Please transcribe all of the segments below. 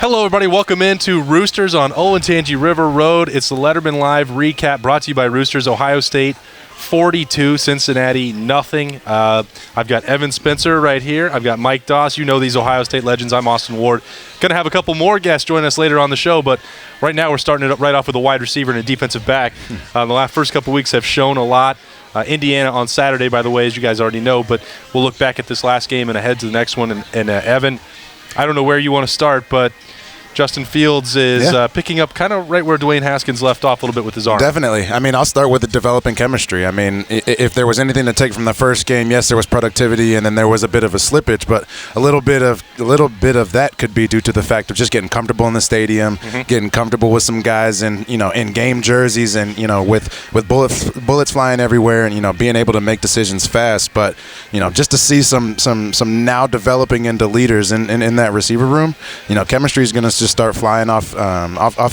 Hello, everybody. Welcome into Roosters on Olentangy River Road. It's the Lettermen Live recap brought to you by Roosters. Ohio State 42, Cincinnati nothing. I've got Evan Spencer right here. I've got Mike Doss. You know these Ohio State legends. I'm Austin Ward. Going to have a couple more guests join us later on the show, but right now we're starting it up right off with a wide receiver and a defensive back. The first couple weeks have shown a lot. Indiana on Saturday, by the way, as you guys already know, but we'll look back at this last game and ahead to the next one. And Evan, I don't know where you want to start, but Justin Fields is picking up kind of right where Dwayne Haskins left off a little bit with his arm. Definitely. I mean, I'll start with the developing chemistry. I mean, if there was anything to take from the first game, yes, there was productivity, and then there was a bit of a slippage, but a little bit of that could be due to the fact of just getting comfortable in the stadium, getting comfortable with some guys in game jerseys, and with bullets flying everywhere, and being able to make decisions fast. But just to see some now developing into leaders in that receiver room, chemistry is going to just start flying off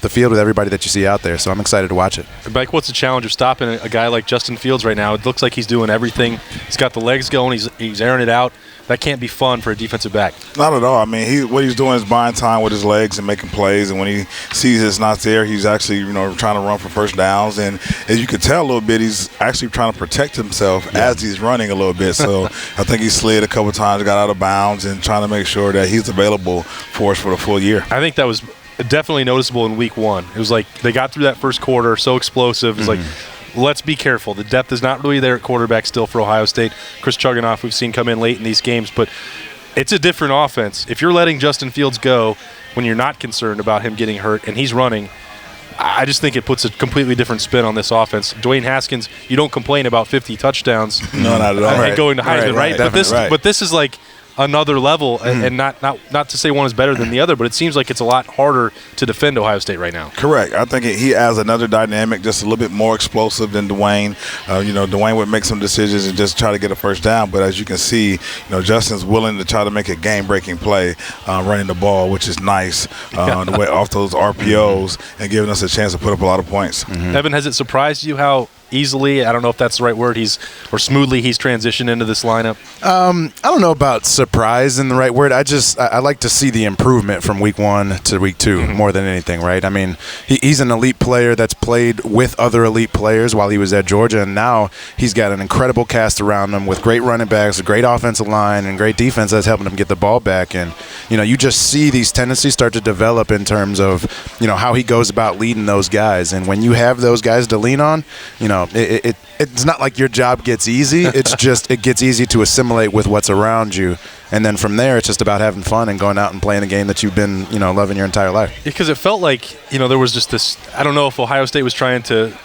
the field with everybody that you see out there. So I'm excited to watch it. Mike, what's the challenge of stopping a guy like Justin Fields right now? It looks like he's doing everything. He's got the legs going. He's airing it out. That can't be fun for a defensive back. Not at all. I mean, what he's doing is buying time with his legs and making plays. And when he sees it's not there, he's actually trying to run for first downs. And as you can tell a little bit, he's actually trying to protect himself as he's running a little bit. So I think he slid a couple times, got out of bounds, and trying to make sure that he's available for us for the full year. I think that was definitely noticeable in week one. It was like they got through that first quarter so explosive. It's like, let's be careful. The depth is not really there at quarterback still for Ohio State. Chris Chugginoff we've seen come in late in these games, but it's a different offense. If you're letting Justin Fields go when you're not concerned about him getting hurt and he's running, I just think it puts a completely different spin on this offense. Dwayne Haskins, you don't complain about 50 touchdowns. No, not at all. And going to Heisman, right? But this is like another level, and not to say one is better than the other, but it seems like it's a lot harder to defend Ohio State right now. Correct. I think he adds another dynamic, just a little bit more explosive than Dwayne. Dwayne would make some decisions and just try to get a first down, but as you can see, Justin's willing to try to make a game-breaking play running the ball, which is nice, the way off those RPOs and giving us a chance to put up a lot of points. Evan, has it surprised you how easily, I don't know if that's the right word, smoothly he's transitioned into this lineup? I don't know about surprise in the right word. I like to see the improvement from week one to week two more than anything, right? I mean, he's an elite player that's played with other elite players while he was at Georgia, and now he's got an incredible cast around him with great running backs, a great offensive line, and great defense that's helping him get the ball back. And, you just see these tendencies start to develop in terms of, how he goes about leading those guys. And when you have those guys to lean on, it's not like your job gets easy. It's just it gets easy to assimilate with what's around you. And then from there, it's just about having fun and going out and playing a game that you've been, loving your entire life. Because it felt like, there was just this, I don't know if Ohio State was trying to,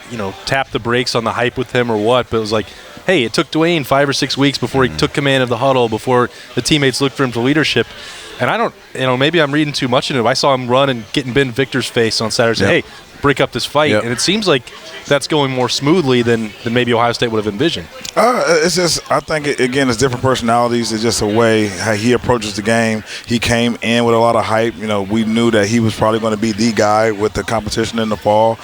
tap the brakes on the hype with him or what, but it was like, hey, it took Dwayne 5 or 6 weeks before he took command of the huddle, before the teammates looked for him for leadership. And I don't, maybe I'm reading too much into it. I saw him run and get in Ben Victor's face on Saturday, say, hey, break up this fight. And it seems like that's going more smoothly than maybe Ohio State would have envisioned. It's just, I think, again, it's different personalities. It's just a way how he approaches the game. He came in with a lot of hype. We knew that he was probably going to be the guy with the competition in the fall,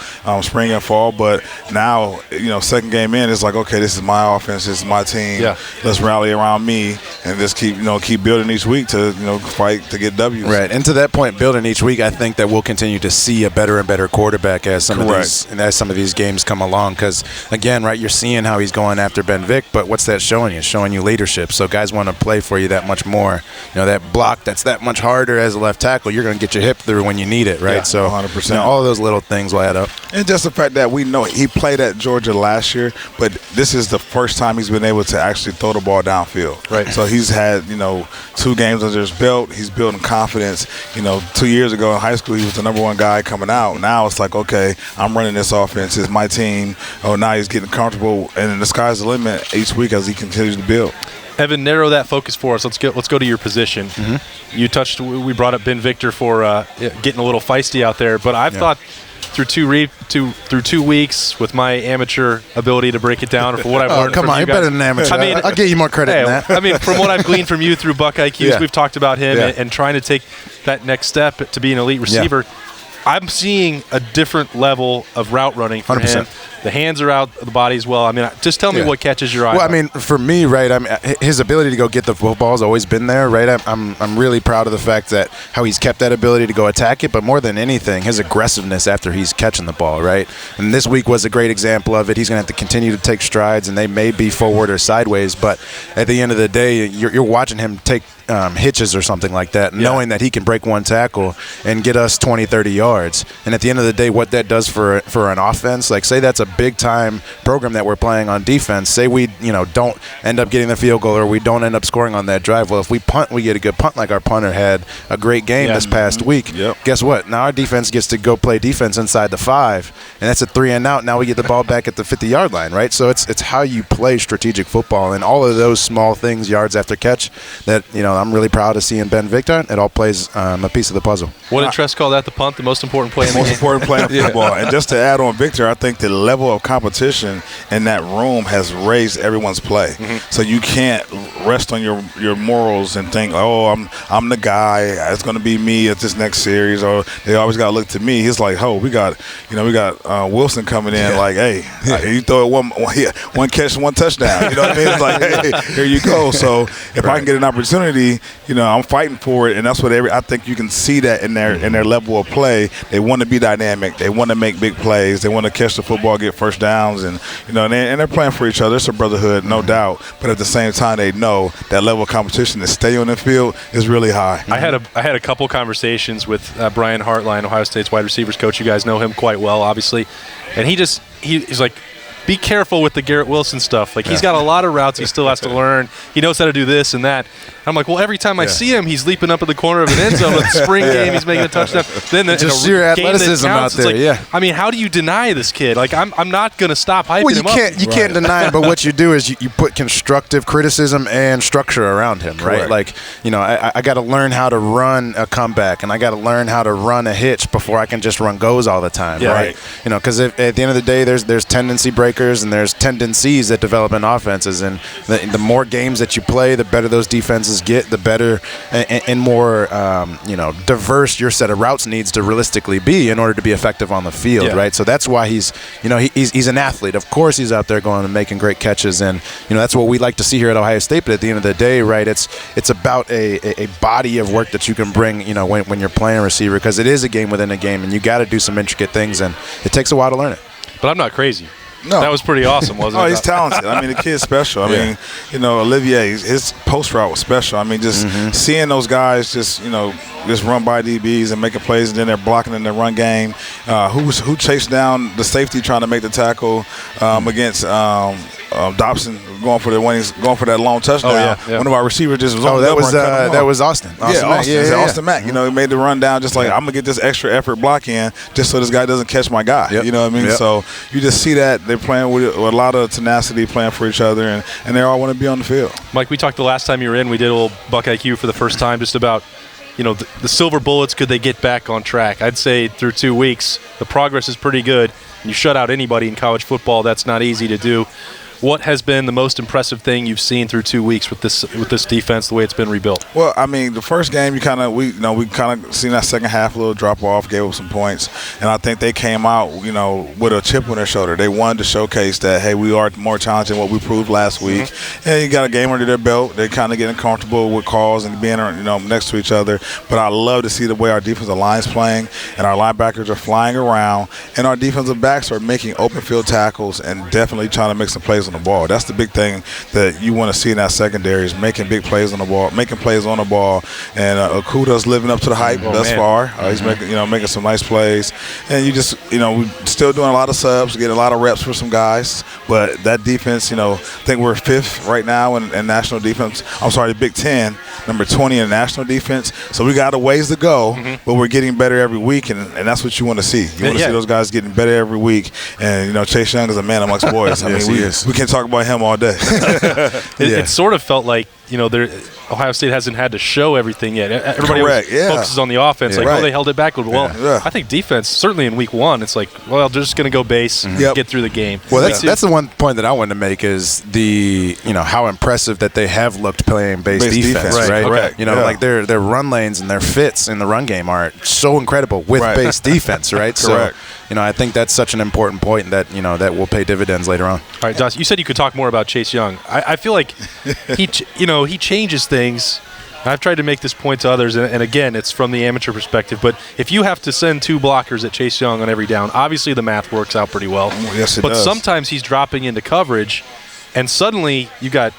spring and fall. But now, second game in, it's like, okay, this is my offense. This is my team. Yeah. Let's rally around me and just keep building each week to, fight to get W's. Right. And to that point, building each week, I think that we'll continue to see a better and better quarterback as some of these games come along, because again, right, you're seeing how he's going after Ben Vic, but what's that showing you? It's showing you leadership. So guys want to play for you that much more. That block that's that much harder as a left tackle, you're going to get your hip through when you need it, right? So 100%. All of those little things will add up. And just the fact that we know he played at Georgia last year, but this is the first time he's been able to actually throw the ball downfield. Right. So he's had 2 games under his belt. He's building confidence. 2 years ago in high school, he was the number 1 guy coming out. Now it's like, okay, I'm running this offense. It's my team. Oh, now he's getting comfortable, and the sky's the limit each week as he continues to build. Evan, narrow that focus for us. Let's go to your position. We brought up Ben Victor for getting a little feisty out there, but I've thought through 2 weeks with my amateur ability to break it down, or for what I've learned from you guys. You're better than an amateur. I'll give you more credit than that. I mean, from what I've gleaned from you through Buckeye Q's, we've talked about him and trying to take that next step to be an elite receiver. I'm seeing a different level of route running from 100%. him The hands are out, the body's well. I mean, just tell me what catches your eye. Well, I mean, for me, right, his ability to go get the football has always been there, right? I'm really proud of the fact that how he's kept that ability to go attack it, but more than anything, his aggressiveness after he's catching the ball, right? And this week was a great example of it. He's going to have to continue to take strides, and they may be forward or sideways, but at the end of the day, you're watching him take hitches or something like that, knowing that he can break one tackle and get us 20, 30 yards. And at the end of the day, what that does for an offense, like say that's a big-time program that we're playing on defense. Say we don't end up getting the field goal or we don't end up scoring on that drive. Well, if we punt, we get a good punt like our punter had a great game this past week. Guess what? Now our defense gets to go play defense inside the 5, and that's a 3-and-out. Now we get the ball back at the 50-yard line, right? So it's how you play strategic football, and all of those small things, yards after catch, that I'm really proud of seeing Ben Victor. It all plays a piece of the puzzle. What did Tress call that? The punt, the most important play in the most game? important play in football. And just to add on Victor, I think the level of competition in that room has raised everyone's play. So you can't rest on your morals and think, oh, I'm the guy. It's going to be me at this next series, or they always got to look to me. He's like, oh, we got Wilson coming in. Like, hey, you throw it one catch, one touchdown. You know what I mean? It's like, hey, here you go. So if I can get an opportunity, I'm fighting for it, and that's what I think you can see that in their level of play. They want to be dynamic. They want to make big plays. They want to catch the football, get first downs, and they're playing for each other. It's a brotherhood, no doubt. But at the same time, they know that level of competition to stay on the field is really high. I had a couple conversations with Brian Hartline, Ohio State's wide receivers coach. You guys know him quite well, obviously, and he's like, be careful with the Garrett Wilson stuff. Like, he's got a lot of routes he still has to learn. He knows how to do this and that. I'm like, well, every time I see him, he's leaping up at the corner of an end zone. With the spring game, he's making a touchdown. Then just sheer athleticism out there. I mean, how do you deny this kid? Like, I'm not going to stop hyping him up. You can't deny him, but what you do is you put constructive criticism and structure around him, right? Like, I got to learn how to run a comeback, and I got to learn how to run a hitch before I can just run goes all the time, right? Because at the end of the day, there's tendency breakers and there's tendencies that develop in offenses, and the more games that you play, the better those defenses get, the better and more diverse your set of routes needs to realistically be in order to be effective on the field, right? So that's why he's an athlete. Of course, he's out there going and making great catches, and that's what we like to see here at Ohio State. But at the end of the day, right, it's about a body of work that you can bring, when you're playing a receiver, because it is a game within a game, and you got to do some intricate things, and it takes a while to learn it. But I'm not crazy. No. That was pretty awesome, wasn't it? Oh, he's talented. I mean, the kid's special. I mean, Olivier, his post route was special. I mean, just seeing those guys just run by DBs and making plays, and then they're blocking in the run game. Who chased down the safety trying to make the tackle against Dobson, going for that long touchdown. One of our receivers just was on that was Austin. Austin Mack. He made the run down just like, I'm gonna get this extra effort block in just so this guy doesn't catch my guy. You know what I mean? So you just see that they're playing with a lot of tenacity, playing for each other, and they all want to be on the field. Mike, we talked the last time you were in. We did a little Buck IQ for the first time, just about the silver bullets. Could they get back on track? I'd say through 2 weeks, the progress is pretty good. You shut out anybody in college football. That's not easy to do. What has been the most impressive thing you've seen through 2 weeks with this defense, the way it's been rebuilt? Well, I mean, the first game, we kind of seen that second half a little drop off, gave up some points, and I think they came out, with a chip on their shoulder. They wanted to showcase that, hey, we are more talented than what we proved last week. And you got a game under their belt. They're kind of getting comfortable with calls and being, next to each other. But I love to see the way our defensive line's playing, and our linebackers are flying around, and our defensive backs are making open field tackles and definitely trying to make some plays on the ball. That's the big thing that you want to see in that secondary, is making big plays on the ball, making plays on the ball. And Okuda's living up to the hype thus far. He's making some nice plays. And you just, we're still doing a lot of subs, getting a lot of reps for some guys. But that defense, I think we're 5th right now in national defense. I'm sorry, Big Ten, number 20 in national defense. So we got a ways to go, but we're getting better every week, and that's what you want to see. You want to see those guys getting better every week. And, Chase Young is a man amongst boys. I mean, we can talk about him all day. It sort of felt like, Ohio State hasn't had to show everything yet. Everybody focuses on the offense. They held it back a little. Well, I think defense, certainly in week 1, it's like, well, they're just going to go base, get through the game. Well, that's the one point that I wanted to make is how impressive that they have looked playing base defense, right? Correct. Like their run lanes and their fits in the run game are so incredible with base defense, right? Correct. I think that's such an important point that that will pay dividends later on. All right, Dawes, you said you could talk more about Chase Young. I feel like he changes things. I've tried to make this point to others, and again, it's from the amateur perspective, but if you have to send 2 blockers at Chase Young on every down, obviously the math works out pretty well. Yes, it does. But sometimes he's dropping into coverage, and suddenly you got,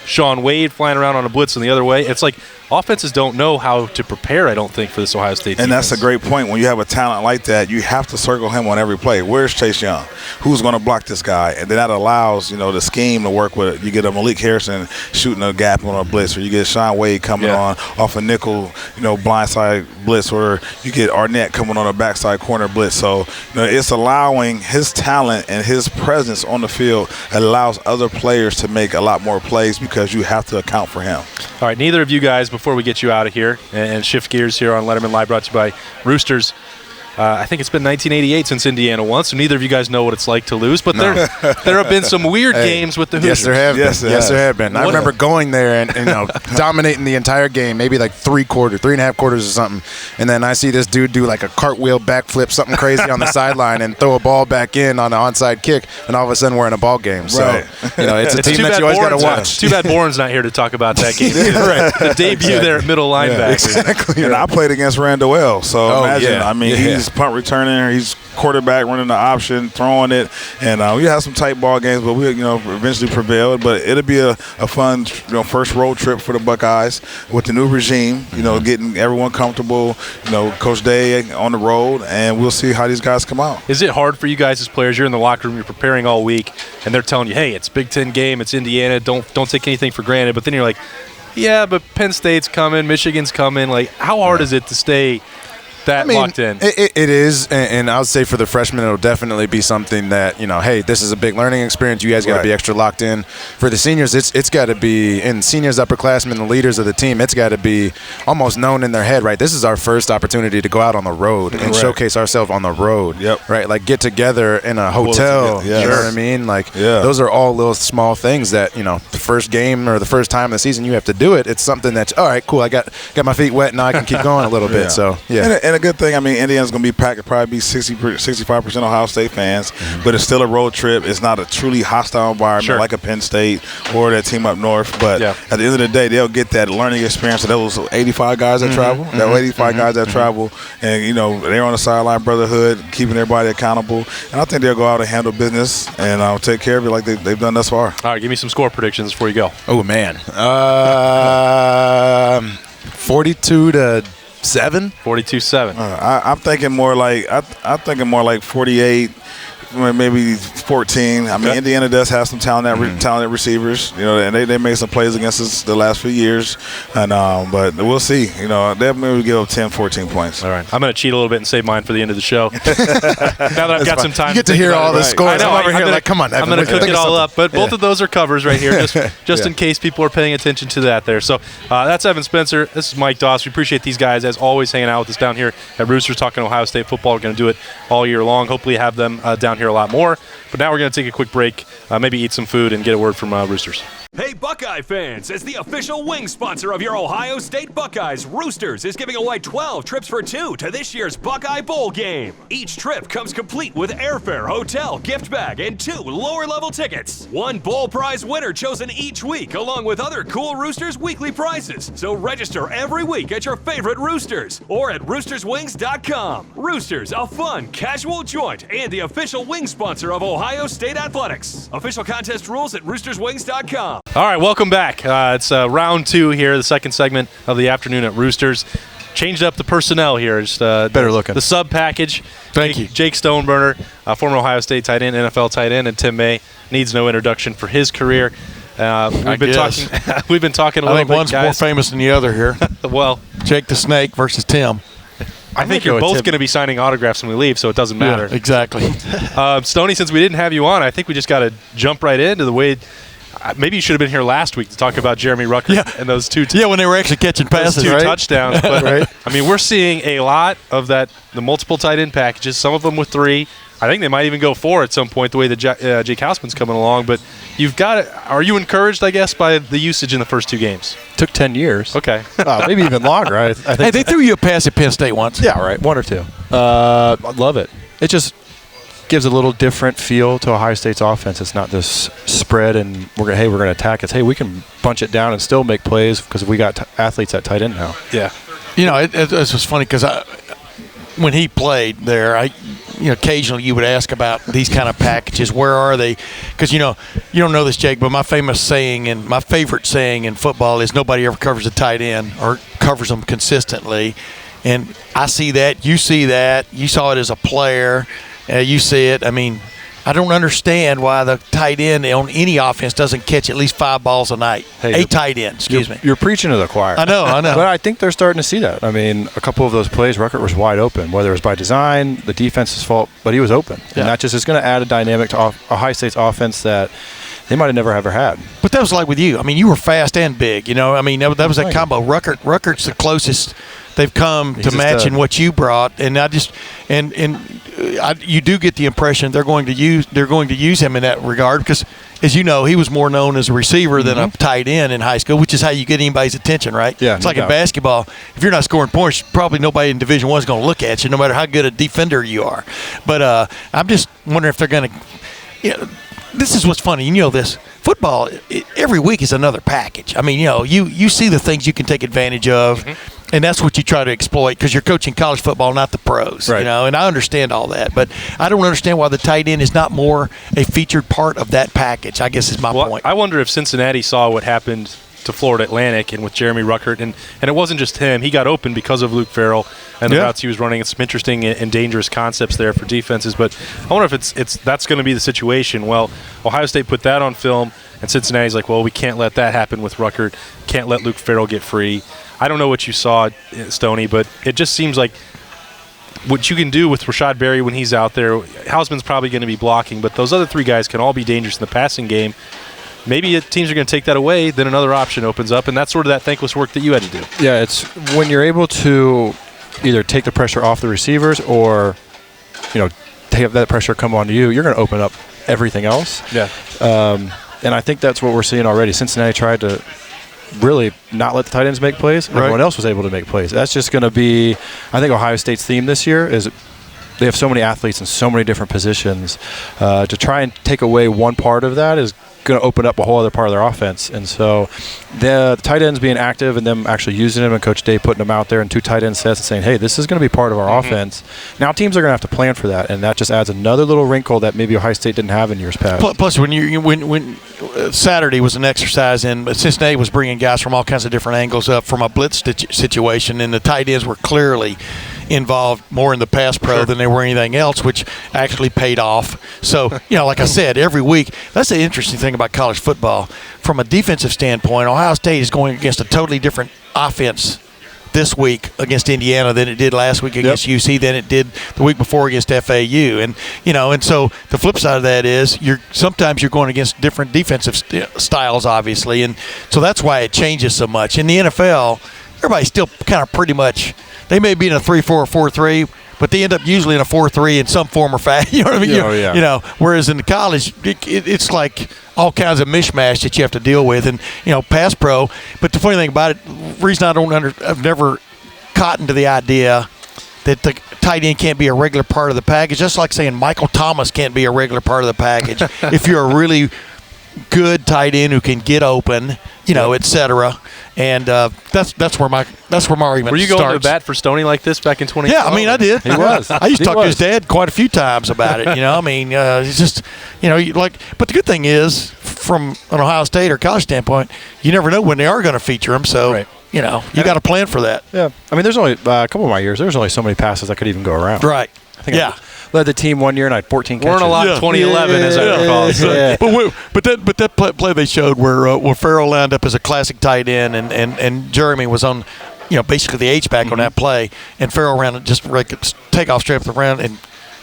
Sean Wade flying around on a blitz in the other way. It's like offenses don't know how to prepare, I don't think, for this Ohio State defense. And that's a great point. When you have a talent like that, you have to circle him on every play. Where's Chase Young? Who's going to block this guy? And then that allows, the scheme to work with it. You get a Malik Harrison shooting a gap on a blitz, or you get Sean Wade coming on off a nickel, blindside blitz, or you get Arnett coming on a backside corner blitz. So, it's allowing his talent and his presence on the field allows other players to make a lot more plays because you have to account for him. All right, neither of you guys, before we get you out of here and shift gears here on Lettermen Live, brought to you by Roosters. I think it's been 1988 since Indiana won, so neither of you guys know what it's like to lose. But there have been some weird games with the Hoosiers. Yes, there have been. Yes, there have been. I remember going there and dominating the entire game, maybe like 3.5 quarters or something. And then I see this dude do like a cartwheel backflip, something crazy on the sideline, and throw a ball back in on an onside kick. And all of a sudden we're in a ball game. So it's a team that you always got to watch. Too bad Bourne's not here to talk about that game. The debut there at middle linebacker. Exactly. And I played against Randall L. So imagine, he's punt returner, he's quarterback running the option, throwing it, and we had some tight ball games, but we eventually prevailed. But it'll be a fun first road trip for the Buckeyes with the new regime, getting everyone comfortable, Coach Day on the road, and we'll see how these guys come out. Is it hard for you guys as players? You're in the locker room, you're preparing all week, and they're telling you, hey, it's Big Ten game, it's Indiana, don't take anything for granted. But then you're like, yeah, but Penn State's coming, Michigan's coming. Like, how hard is it to stay locked in? It is, and I would say for the freshmen, it'll definitely be something that, hey, this is a big learning experience. You guys got to be extra locked in. For the seniors, it's got to be, and seniors, upperclassmen, the leaders of the team, it's got to be almost known in their head, right? This is our first opportunity to go out on the road and showcase ourselves on the road, right? Like get together in a hotel, you know what I mean? Like those are all little small things that, the first game or the first time of the season you have to do it. It's something that's, all right, cool, I got my feet wet, now I can keep going a little bit. So, And a good thing, Indiana's going to be packed, it'll probably be 65% Ohio State fans, but it's still a road trip. It's not a truly hostile environment like a Penn State or that team up north. But at the end of the day, they'll get that learning experience of those 85 guys that travel, guys that travel, and, they're on the sideline brotherhood, keeping everybody accountable. And I think they'll go out and handle business and take care of it like they've done thus far. All right, give me some score predictions before you go. Oh, man. 42-7. 42-7. I'm thinking more like 48, maybe 14. Indiana does have some talented receivers, and they made some plays against us the last few years, and but we'll see. They'll maybe give up 10, 14 points. All right, I'm going to cheat a little bit and save mine for the end of the show. Now that I've got some time, you get to hear all the scores. I know, I'm over here like, come on, I'm going to cook it all up. But both of those are covers right here, just in case people are paying attention to that there. So that's Evan Spencer. This is Mike Doss. We appreciate these guys as always hanging out with us down here at Roosters talking Ohio State football. We're going to do it all year long. Hopefully have them down here a lot more. But now we're going to take a quick break, maybe eat some food, and get a word from Roosters. Hey, Buckeye fans, as the official wing sponsor of your Ohio State Buckeyes, Roosters is giving away 12 trips for 2 to this year's Buckeye Bowl game. Each trip comes complete with airfare, hotel, gift bag, and 2 lower-level tickets. One bowl prize winner chosen each week, along with other cool Roosters weekly prizes. So register every week at your favorite Roosters or at roosterswings.com. Roosters, a fun, casual joint, and the official wing sponsor of Ohio State Athletics. Official contest rules at roosterswings.com. All right, welcome back. It's round 2 here, the second segment of the afternoon at Roosters. Changed up the personnel here. Just better looking. The sub package. Thank you. Jake Stoneburner, former Ohio State tight end, NFL tight end, and Tim May needs no introduction for his career. We've been talking a little bit, I think one's guys. more famous than the other here. Well, Jake the Snake versus Tim. I think you're both going to be signing autographs when we leave, so it doesn't matter. Yeah, exactly. Stoney, since we didn't have you on, I think we just got to jump right into the way. Maybe you should have been here last week to talk about Jeremy Rucker and those two. When they were actually catching passes, those two right? touchdowns. But we're seeing a lot of that. The multiple tight end packages. Some of them with 3. I think they might even go 4 at some point. The way that Jake Hausman's coming along, but you've got it. Are you encouraged? I guess by the usage in the first 2 games. Took 10 years. Okay, maybe even longer. I think. Hey, they threw you a pass at Penn State once. Yeah, right. 1 or 2. I love it. It just. gives a little different feel to Ohio State's offense. It's not this spread and we're going to attack. It's, hey, we can bunch it down and still make plays because we got athletes at tight end now. Yeah. It was funny because when he played there, occasionally you would ask about these kind of packages. Where are they? Because, you don't know this, Jake, but my favorite saying in football is nobody ever covers a tight end or covers them consistently. And I see that. You see that. You saw it as a player. You see it. I mean, I don't understand why the tight end on any offense doesn't catch at least 5 balls a night. A tight end, excuse me. You're preaching to the choir. I know. But I think they're starting to see that. I mean, a couple of those plays, Ruckert was wide open, whether it was by design, the defense's fault, but he was open. Yeah. And that just is going to add a dynamic to Ohio State's offense that they might have never ever had. But that was like with you. I mean, you were fast and big. I mean, that was that combo. Ruckert's the closest they've come to matching what you brought, and you do get the impression they're going to use him in that regard because, as you know, he was more known as a receiver than a tight end in high school, which is how you get anybody's attention, right? Yeah, it's like in basketball. If you're not scoring points, probably nobody in Division I is going to look at you, no matter how good a defender you are. But I'm just wondering if they're going to. This is what's funny. This football every week is another package. I mean, you see the things you can take advantage of. And that's what you try to exploit because you're coaching college football, not the pros. Right. And I understand all that. But I don't understand why the tight end is not more a featured part of that package, I guess is my point. I wonder if Cincinnati saw what happened to Florida Atlantic and with Jeremy Ruckert. And it wasn't just him. He got open because of Luke Farrell and the routes he was running. It's some interesting and dangerous concepts there for defenses. But I wonder if that's going to be the situation. Well, Ohio State put that on film, and Cincinnati's like, well, we can't let that happen with Ruckert. Can't let Luke Farrell get free. I don't know what you saw, Stoney, but it just seems like what you can do with Rashad Berry when he's out there, Hausman's probably going to be blocking, but those other 3 guys can all be dangerous in the passing game. Maybe teams are going to take that away, then another option opens up, and that's sort of that thankless work that you had to do. Yeah, it's when you're able to either take the pressure off the receivers or, have that pressure come on to you, you're going to open up everything else. Yeah. And I think that's what we're seeing already. Cincinnati tried to really not let the tight ends make plays. Right. Everyone else was able to make plays. That's just going to be, I think, Ohio State's theme this year is they have so many athletes in so many different positions. To try and take away one part of that is going to open up a whole other part of their offense. And so the tight ends being active and them actually using them and Coach Day putting them out there in 2 tight end sets and saying, hey, this is going to be part of our offense. Now teams are going to have to plan for that, and that just adds another little wrinkle that maybe Ohio State didn't have in years past. Plus, when Saturday was an exercise in Cincinnati was bringing guys from all kinds of different angles up from a blitz situation, and the tight ends were clearly involved more in the pass pro than they were anything else, which actually paid off. So, like I said, every week, that's the interesting thing about college football. From a defensive standpoint, Ohio State is going against a totally different offense this week against Indiana than it did last week against UC, than it did the week before against FAU. And, and so the flip side of that is sometimes you're going against different defensive styles, obviously. And so that's why it changes so much. In the NFL, everybody's still kind of pretty much – they may be in a 3-4 or 4-3, but they end up usually in a 4-3 in some form or fashion. You know what I mean? Whereas in the college, it's like all kinds of mishmash that you have to deal with, and pass pro. But the funny thing about it, the reason I've never cottoned to the idea that the tight end can't be a regular part of the package, just like saying Michael Thomas can't be a regular part of the package. If you're a really good tight end who can get open, et cetera. And that's where my argument. Were you going to bat for Stoney like this back in 2012? Yeah, I mean, I did. He was. I used to talk to his dad quite a few times about it. I mean, it's just, but the good thing is, from an Ohio State or college standpoint, you never know when they are going to feature them. So, you got to plan for that. Yeah. I mean, there's only a couple of my years, there was only so many passes that could even go around. Right. I think I led the team one year and I had 14 catches. Weren't a lot in 2011, as I recall. So. But that play they showed where Farrell lined up as a classic tight end and Jeremy was on, basically the H-back on that play, and Farrell ran just take off straight up the round, and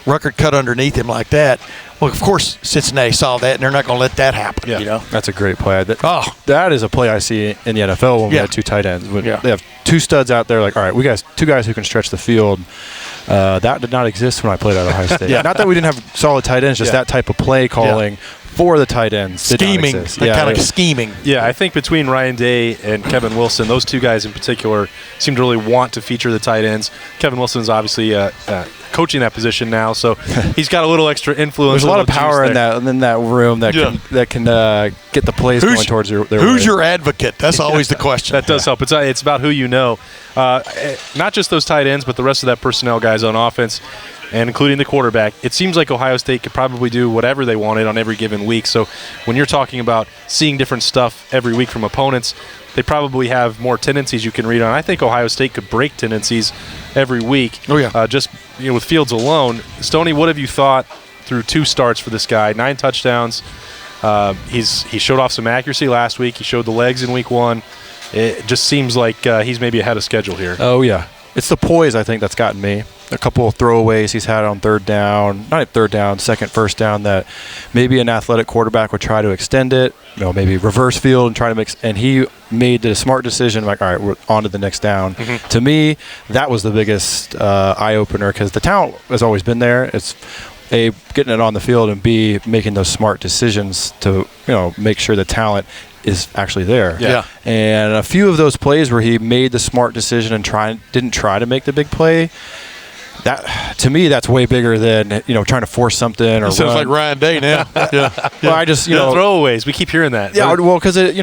Ruckert cut underneath him like that. Well, of course, Cincinnati saw that, and they're not going to let that happen. Yeah. That's a great play. That is a play I see in the NFL when we have 2 tight ends. They have 2 studs out there, like, all right, we got 2 guys who can stretch the field. That did not exist when I played at Ohio State. Not that we didn't have solid tight ends, just that type of play calling for the tight ends. Scheming. That kind of scheming. Yeah, I think between Ryan Day and Kevin Wilson, those two guys in particular seem to really want to feature the tight ends. Kevin Wilson's obviously coaching that position now, so he's got a little extra influence. There's a lot of power in that room that can get the plays going towards their Who's way. your advocate? That's always the question. That does help. It's about who you know. Not just those tight ends, but the rest of that personnel guys on offense, and including the quarterback. It seems like Ohio State could probably do whatever they wanted on every given week. So when you're talking about seeing different stuff every week from opponents, they probably have more tendencies you can read on. I think Ohio State could break tendencies every week. Oh, yeah. Just with Fields alone. Stoney, what have you thought through 2 starts for this guy? 9 touchdowns. He showed off some accuracy last week. He showed the legs in week 1. It just seems like he's maybe ahead of schedule here. Oh, yeah. It's the poise, I think, that's gotten me. A couple of throwaways he's had on third down, not third down, first down, that maybe an athletic quarterback would try to extend it, maybe reverse field and try to mix. And he made the smart decision, like, all right, we're on to the next down. Mm-hmm. To me, that was the biggest eye-opener because the talent has always been there. It's A, getting it on the field, and B, making those smart decisions to, make sure the talent is actually there. Yeah. And a few of those plays where he made the smart decision and didn't try to make the big play, that to me that's way bigger than trying to force something or it sounds run. like Ryan Day now. Yeah. Well, I just throwaways. We keep hearing that. Yeah. Well, because it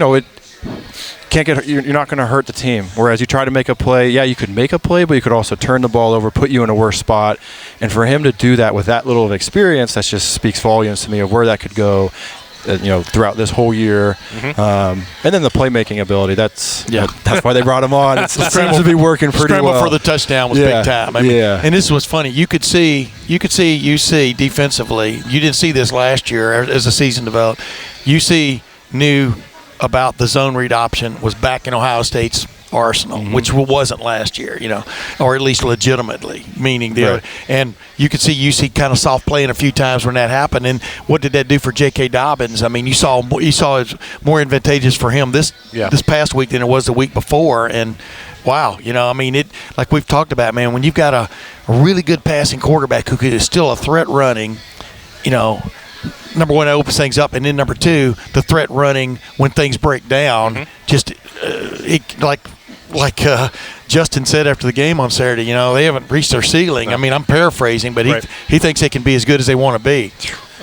can't get. You're not going to hurt the team. Whereas you try to make a play, you could make a play, but you could also turn the ball over, put you in a worse spot. And for him to do that with that little of experience, that just speaks volumes to me of where that could go. Throughout this whole year, and then the playmaking ability. That's why they brought him on. It seems to be working pretty well. Scramble for the touchdown was big time. I mean, and this was funny. You could see UC defensively. You didn't see this last year as the season developed. UC knew about the zone read option was back in Ohio State's arsenal, which wasn't last year, or at least legitimately, meaning and you could see UC kind of soft playing a few times when that happened. And what did that do for J.K. Dobbins? I mean, you saw it's more advantageous for him this past week than it was the week before. And wow, it like we've talked about, man, when you've got a really good passing quarterback who is still a threat running, number one, it opens things up, and then number two, the threat running when things break down, just like Justin said after the game on Saturday, they haven't reached their ceiling. I mean, I'm paraphrasing, but he thinks they can be as good as they want to be.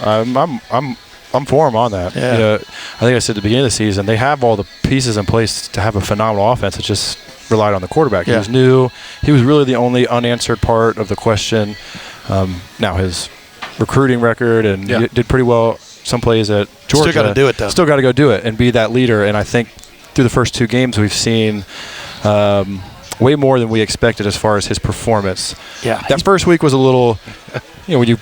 I'm for him on that. Yeah. I think I said at the beginning of the season, they have all the pieces in place to have a phenomenal offense. It just relied on the quarterback. He was new. He was really the only unanswered part of the question. Now his recruiting record and he did pretty well some plays at Georgia. Still got to do it, though. Still got to go do it and be that leader. And I think through the first 2 games we've seen way more than we expected as far as his performance. Yeah. That first week was a little, when you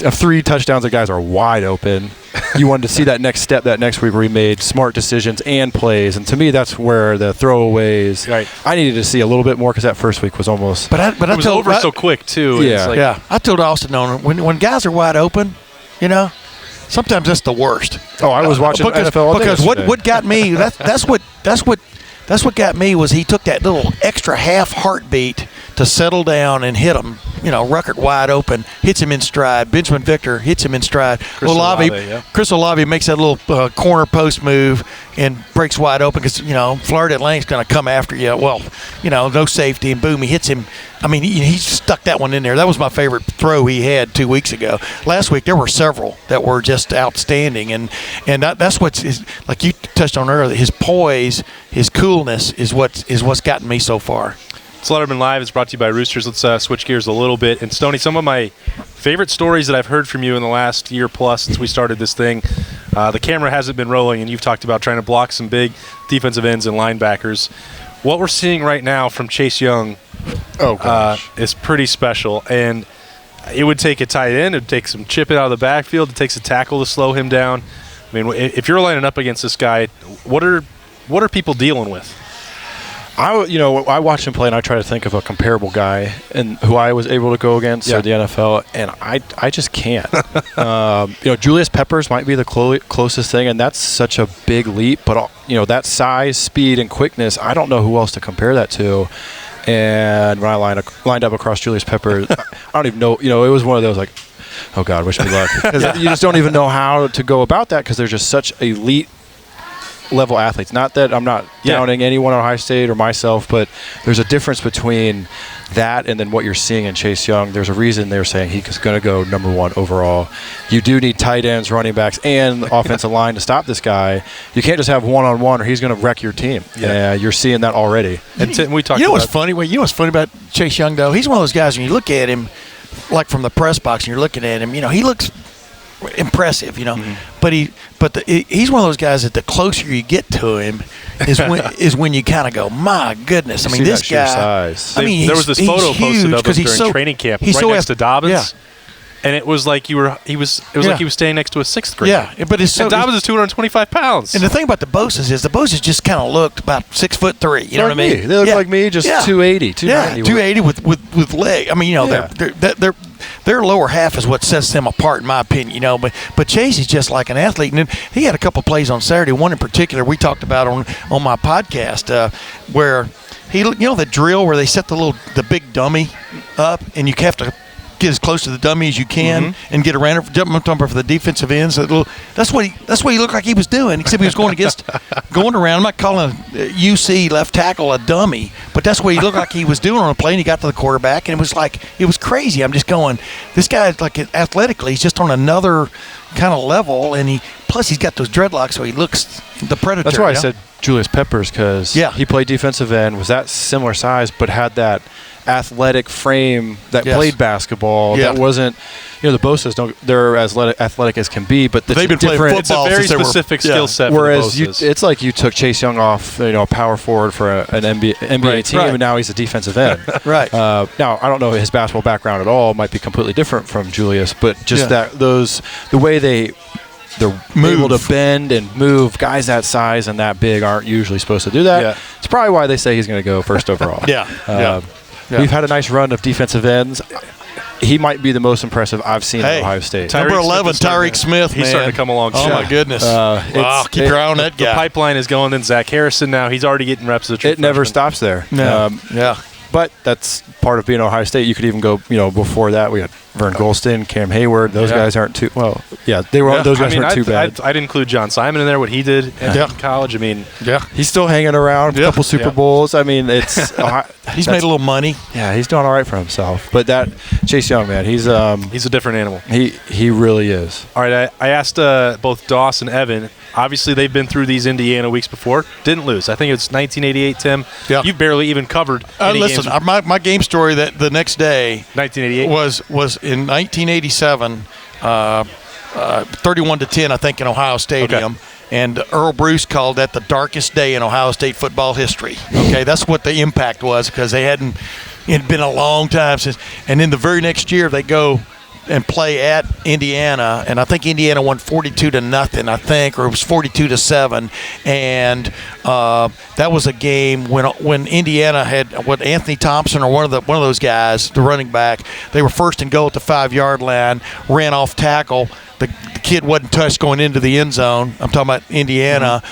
have 3 touchdowns, the guys are wide open. You wanted to see that next step that next week where he made smart decisions and plays. And to me, that's where the throwaways, I needed to see a little bit more because that first week was almost. But it was over so quick, too. Yeah. I told Austin when guys are wide open, sometimes that's the worst. Oh, I was watching NFL all day because what got me that's what got me was he took that little extra half heartbeat to settle down and hit him. Ruckert wide open, hits him in stride. Benjamin Victor hits him in stride. Chris Olave makes that little corner post move and breaks wide open because, Florida Atlantic's going to come after you. Well, no safety, and boom, he hits him. I mean, he stuck that one in there. That was my favorite throw he had 2 weeks ago. Last week, there were several that were just outstanding, and that's what's like you touched on earlier. His poise, his coolness is what's gotten me so far. It's Lettermen Live. It's brought to you by Roosters. Let's switch gears a little bit. And, Stoney, some of my favorite stories that I've heard from you in the last year plus since we started this thing, the camera hasn't been rolling, and you've talked about trying to block some big defensive ends and linebackers. What we're seeing right now from Chase Young is pretty special. And it would take a tight end. It would take some chipping out of the backfield. It takes a tackle to slow him down. I mean, if you're lining up against this guy, what are people dealing with? I watch him play, and I try to think of a comparable guy and who I was able to go against at the NFL, and I just can't. Julius Peppers might be the closest thing, and that's such a big leap. But that size, speed, and quickness, I don't know who else to compare that to. And when I lined up across Julius Peppers, I don't even know. It was one of those like, oh God, wish me luck. Because you just don't even know how to go about that because they're just such elite level athletes. Not that I'm not downing anyone on Ohio State or myself, but there's a difference between that and then what you're seeing in Chase Young. There's a reason they're saying he's going to go number 1 overall. You do need tight ends, running backs, and offensive line to stop this guy. You can't just have one-on-one or he's going to wreck your team. Yeah, you're seeing that already. And we talked. What's funny? You know what's funny about Chase Young though? He's one of those guys when you look at him, like from the press box, and you're looking at him. He looks impressive, but he's one of those guys that the closer you get to him is when you kind of go, my goodness. I mean, this guy. Size. There was this photo posted of him during training camp, right next to Dobbins. Yeah. And it was like like he was standing next to a 6th grader. Yeah, but and Dobbins is 225 pounds. And the thing about the Boses is the Boses just kind of looked about 6'3". You know what I mean? They look like me, just 280, 290. Yeah, 280 with leg. I mean, their lower half is what sets them apart, in my opinion. But Chase is just like an athlete. And he had a couple plays on Saturday. One in particular we talked about on my podcast where the drill where they set the big dummy up and you have to get as close to the dummy as you can and get around it, jump for the defensive ends. That's what he looked like he was doing, except he was going around. I'm not calling a UC left tackle a dummy, but that's what he looked like he was doing on a play, and he got to the quarterback, and it was crazy. I'm just going, this guy, like athletically, he's just on another kind of level, and plus he's got those dreadlocks, so he looks the predator. That's why I said Julius Peppers, because he played defensive end, was that similar size, but had that athletic frame that played basketball. That wasn't, the Boses they're as athletic as can be, but they've been playing football. It's a very specific skill set. Whereas it's like you took Chase Young off, a power forward for an NBA team, and now he's a defensive end. Right. Now I don't know his basketball background at all. It might be completely different from Julius, but just the way they're able to bend and move. Guys that size and that big aren't usually supposed to do that. Yeah. It's probably why they say he's going to go first overall. We've had a nice run of defensive ends. He might be the most impressive I've seen at Ohio State. Number 11, Tyreek Smith, He's starting to come along. Oh, my goodness. Keep your eye on that guy. The pipeline is going. Then Zach Harrison now. He's already getting reps. It never stops there. But that's part of being Ohio State. You could even go, before that, we had Vern Golston, Cam Hayward. Those guys aren't too well. Yeah, those guys weren't too bad. I'd include John Simon in there. What he did in college. I mean, he's still hanging around. A couple Super Bowls. I mean, it's he's made a little money. Yeah, he's doing all right for himself. But that Chase Young, man, he's a different animal. He really is. All right, I asked both Doss and Evan. Obviously, they've been through these Indiana weeks before. Didn't lose. I think it's 1988, Tim. Yeah. You barely even covered any listen, games. My game story that the next day 1988 was in 1987, 31-10, I think, in Ohio Stadium. Okay. And Earl Bruce called that the darkest day in Ohio State football history. Okay, that's what the impact was because it had been a long time since. And then the very next year, they go and play at Indiana, and I think Indiana won 42-0, I think, or it was 42-7, and that was a game when Indiana had Anthony Thompson or one of those guys, the running back. They were first and goal at the 5-yard line, ran off tackle. The kid wasn't touched going into the end zone. I'm talking about Indiana.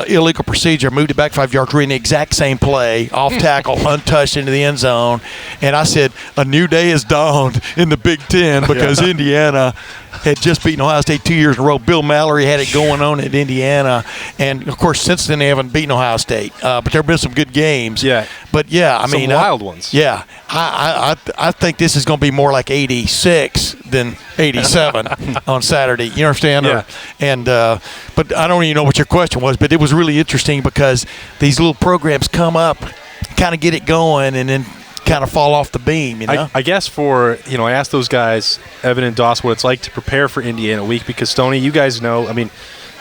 Illegal procedure, moved it back 5 yards, ran the exact same play, off tackle, untouched into the end zone. And I said, a new day has dawned in the Big Ten because Indiana had just beaten Ohio State 2 years in a row. Bill Mallory had it going on at Indiana. And, of course, since then they haven't beaten Ohio State. But there have been some good games. Yeah. But, yeah, some wild ones. Yeah. I think this is going to be more like 86 than 87 on Saturday. You understand? Yeah. But I don't even know what your question was, but it was really interesting because these little programs come up, kind of get it going, and then kind of fall off the beam, I guess I asked those guys, Evan and Doss, what it's like to prepare for Indiana week because, Stoney, you guys know, I mean,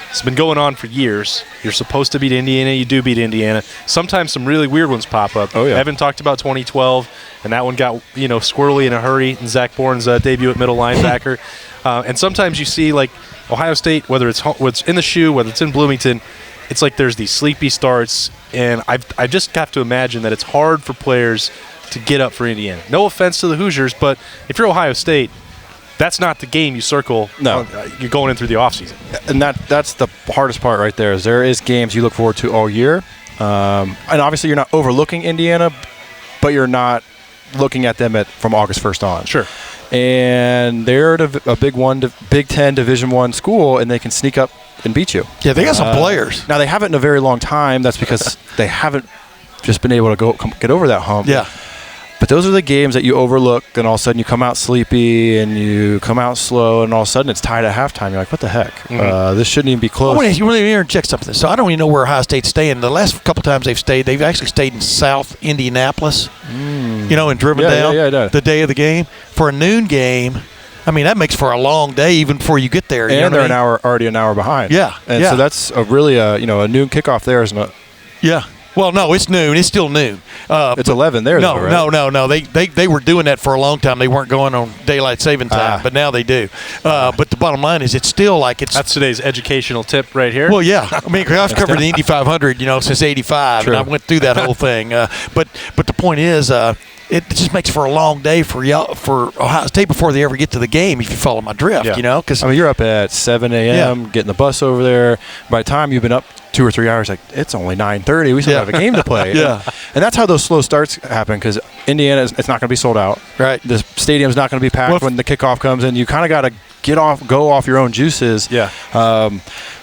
it's been going on for years. You're supposed to beat Indiana. You do beat Indiana. Sometimes some really weird ones pop up. Oh, yeah. Evan talked about 2012, and that one got, squirrely in a hurry in Zach Bourne's debut at middle linebacker. And sometimes you see, like, Ohio State, whether it's in the shoe, whether it's in Bloomington, it's like there's these sleepy starts, and I just have to imagine that it's hard for players to get up for Indiana. No offense to the Hoosiers, but if you're Ohio State, that's not the game you circle. No. You're going in through the offseason. And that's the hardest part right there is there is games you look forward to all year. And obviously you're not overlooking Indiana, but you're not looking at them from August 1st on. Sure. And they're a Big Ten Division I school, and they can sneak up and beat you. Yeah, they got some players. Now, they haven't in a very long time. That's because they haven't just been able to get over that hump. Yeah. But those are the games that you overlook, and all of a sudden you come out sleepy and you come out slow, and all of a sudden it's tied at halftime. You're like, what the heck? This shouldn't even be close. I want to interject something. So I don't even know where Ohio State's staying. The last couple times they've actually stayed in South Indianapolis, and driven down the day of the game. For a noon game, I mean, that makes for a long day even before you get there. And they're already an hour behind. Yeah. And so that's a noon kickoff there is not. Yeah. Well, no, it's noon. It's still noon. It's 11 there, though, right? No. They were doing that for a long time. They weren't going on daylight saving time, but now they do. But the bottom line is, it's still like it's. That's today's educational tip right here. Well, yeah. I mean, I've covered the Indy 500, since '85, and I went through that whole thing. But the point is, it just makes for a long day for Ohio State before they ever get to the game. If you follow my drift, because you're up at 7 a.m. getting the bus over there. By the time you've been up 2 or 3 hours, like it's only 9:30. We still have a game to play. Yeah, and that's how those slow starts happen because Indiana it's not going to be sold out. Right, the stadium's not going to be packed when the kickoff comes in. You kind of got to go off your own juices. Yeah.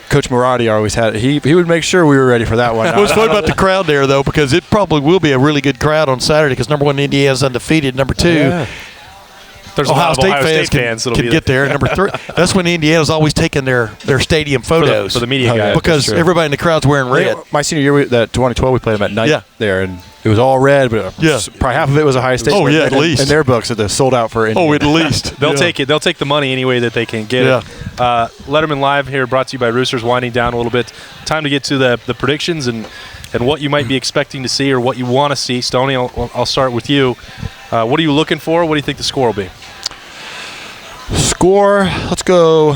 Coach Maradi always had he would make sure we were ready for that one. What's fun about the crowd there, though, because it probably will be a really good crowd on Saturday because, number one, Indiana's undefeated. Number two, there's Ohio State fans can get there. Number three, that's when Indiana's always taking their stadium photos for the media guys. Because everybody in the crowd's wearing red. My senior year, that 2012, we played them at night there, and it was all red, but probably half of it was Ohio State. Oh, yeah, at least. In their books, they're sold out for Indiana. Oh, at least. They'll take it. They'll take the money any way that they can get it. Lettermen Live here, brought to you by Roosters, winding down a little bit. Time to get to the predictions and what you might be expecting to see or what you want to see. Stoney, I'll start with you. What are you looking for? What do you think the score will be? Score, let's go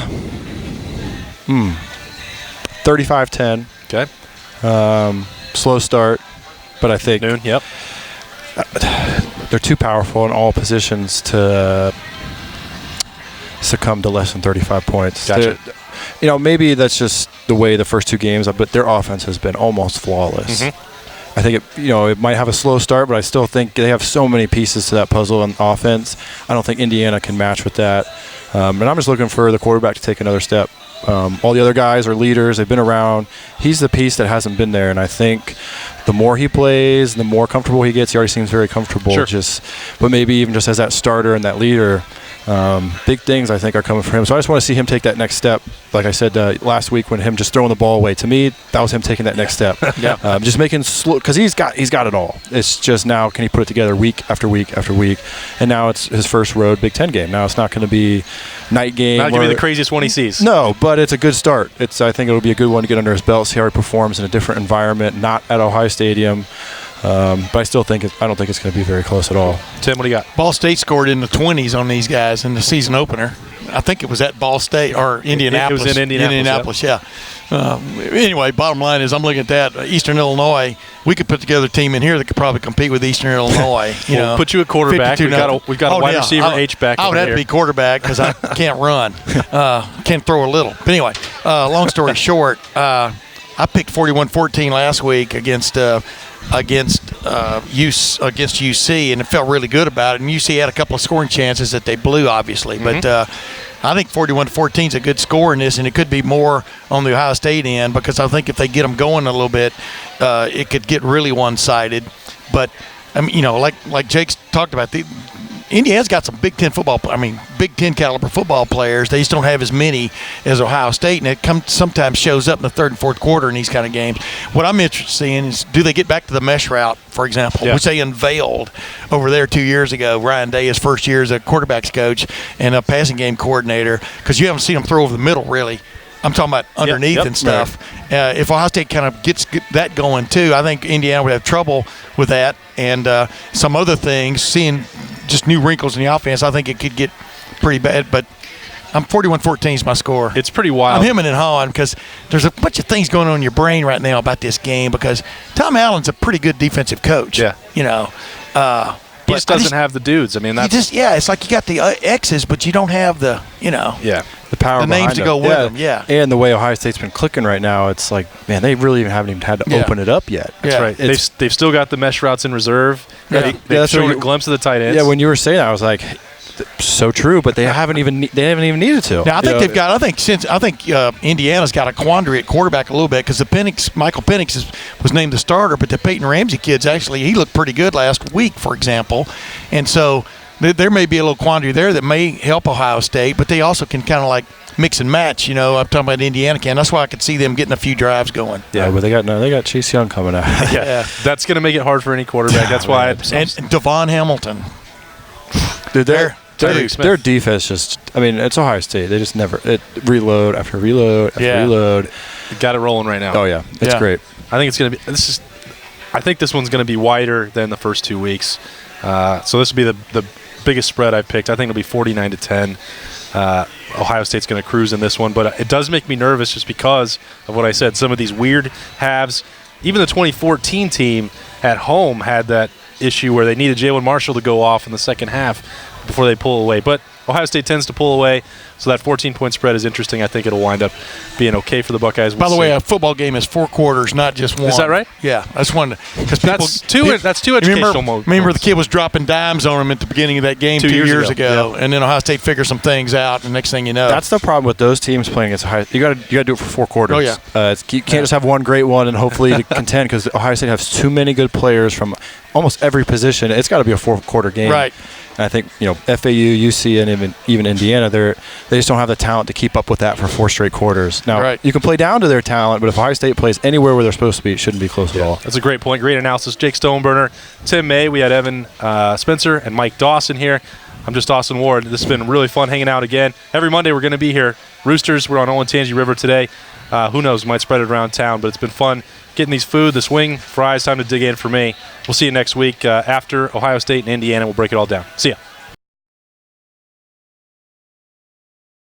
35-10. Okay. Slow start, but I think noon, yep. They're too powerful in all positions to succumb to less than 35 points. Gotcha. Maybe that's just the way the first two games, but their offense has been almost flawless. I think it might have a slow start, but I still think they have so many pieces to that puzzle on offense. I don't think Indiana can match with that. And I'm just looking for the quarterback to take another step. All the other guys are leaders. They've been around. He's the piece that hasn't been there, and I think the more he plays, the more comfortable he gets. He already seems very comfortable. Sure. But maybe even just as that starter and that leader, big things I think are coming for him. So I just want to see him take that next step. Like I said last week, when him just throwing the ball away, to me that was him taking that next step. Just making slow, because he's got it all. It's just now can he put it together week after week after week, and now it's his first road Big Ten game. Now it's not going to be night game. Not going to be the craziest one he sees. No, but it's a good start. I think it'll be a good one to get under his belt, see how he performs in a different environment, not at Ohio Stadium. But I still think I don't think it's going to be very close at all. Tim, what do you got? Ball State scored in the 20s on these guys in the season opener. I think it was at Ball State or Indianapolis. It was in Indianapolis. Yeah. Anyway, bottom line is I'm looking at that. Eastern Illinois, we could put together a team in here that could probably compete with Eastern Illinois. We'll put you at quarterback. We've got a wide receiver H-back. I would have to be quarterback because I can't run. Can't throw a little. But anyway, long story short, I picked 41-14 last week against UC, and it felt really good about it. And UC had a couple of scoring chances that they blew, obviously. But I think 41-14 is a good score in this, and it could be more on the Ohio State end because I think if they get them going a little bit, it could get really one-sided. But I mean, like Jake's talked about, Indiana's got some Big Ten Big Ten caliber football players. They just don't have as many as Ohio State, and it sometimes shows up in the third and fourth quarter in these kind of games. What I'm interested in is, do they get back to the mesh route, for example, which they unveiled over there 2 years ago? Ryan Day, his first year as a quarterbacks coach and a passing game coordinator, because you haven't seen them throw over the middle really. I'm talking about underneath and stuff. Right. If Ohio State kind of gets that going too, I think Indiana would have trouble with that. And some other things, seeing just new wrinkles in the offense, I think it could get pretty bad. But I'm 41-14 is my score. It's pretty wild. I'm hemming and hawing because there's a bunch of things going on in your brain right now about this game because Tom Allen's a pretty good defensive coach. Yeah. He just doesn't have the dudes. I mean, that's it's like you got the X's, but you don't have the. Yeah. power the names behind to go with them. Yeah. And the way Ohio State's been clicking right now, it's like, man, they really haven't even had to open it up yet. That's right. They've still got the mesh routes in reserve. Yeah. They've shown a glimpse of the tight ends. Yeah, when you were saying that, I was like, so true, but they haven't even needed to. Now I think they've got. I think Indiana's got a quandary at quarterback a little bit because Michael Penix was named the starter, but the Peyton Ramsey kid's actually he looked pretty good last week, for example, and so there may be a little quandary there that may help Ohio State, but they also can kind of like mix and match. I'm talking about Indiana can. That's why I could see them getting a few drives going. Yeah, but they got Chase Young coming out. yeah, that's going to make it hard for any quarterback. That's why. And Devon Hamilton. Dude, their defense just, it's Ohio State. They just never, reload after reload after reload. Got it rolling right now. Oh, yeah. It's great. I think it's going to be, I think this one's going to be wider than the first 2 weeks. So this will be the biggest spread I've picked. I think it'll be 49-10. Ohio State's going to cruise in this one, but it does make me nervous just because of what I said. Some of these weird halves, even the 2014 team at home had that issue where they needed Jalen Marshall to go off in the second half before they pull away. But Ohio State tends to pull away, so that 14-point spread is interesting. I think it'll wind up being okay for the Buckeyes. By the way, a football game is 4 quarters, not just one. Is that right? Yeah, that's one. That's two educational modes. Remember the kid was dropping dimes on him at the beginning of that game 2 years ago, and then Ohio State figured some things out, and next thing you know. That's the problem with those teams playing against Ohio. You got to do it for 4 quarters. Oh, yeah. You can't just have one great one and hopefully to contend because Ohio State has too many good players from almost every position. It's got to be a 4-quarter game. Right. And I think FAU, UC, and even Indiana, they just don't have the talent to keep up with that for 4 straight quarters. Now, you can play down to their talent, but if Ohio State plays anywhere where they're supposed to be, it shouldn't be close at all. That's a great point. Great analysis. Jake Stoneburner, Tim May. We had Evan Spencer and Mike Dawson here. I'm just Dawson Ward. This has been really fun hanging out again. Every Monday we're going to be here. Roosters, we're on Olentangy River today. Who knows? Might spread it around town, but it's been fun getting these food, this wing, fries. Time to dig in for me. We'll see you next week after Ohio State and Indiana. We'll break it all down. See ya.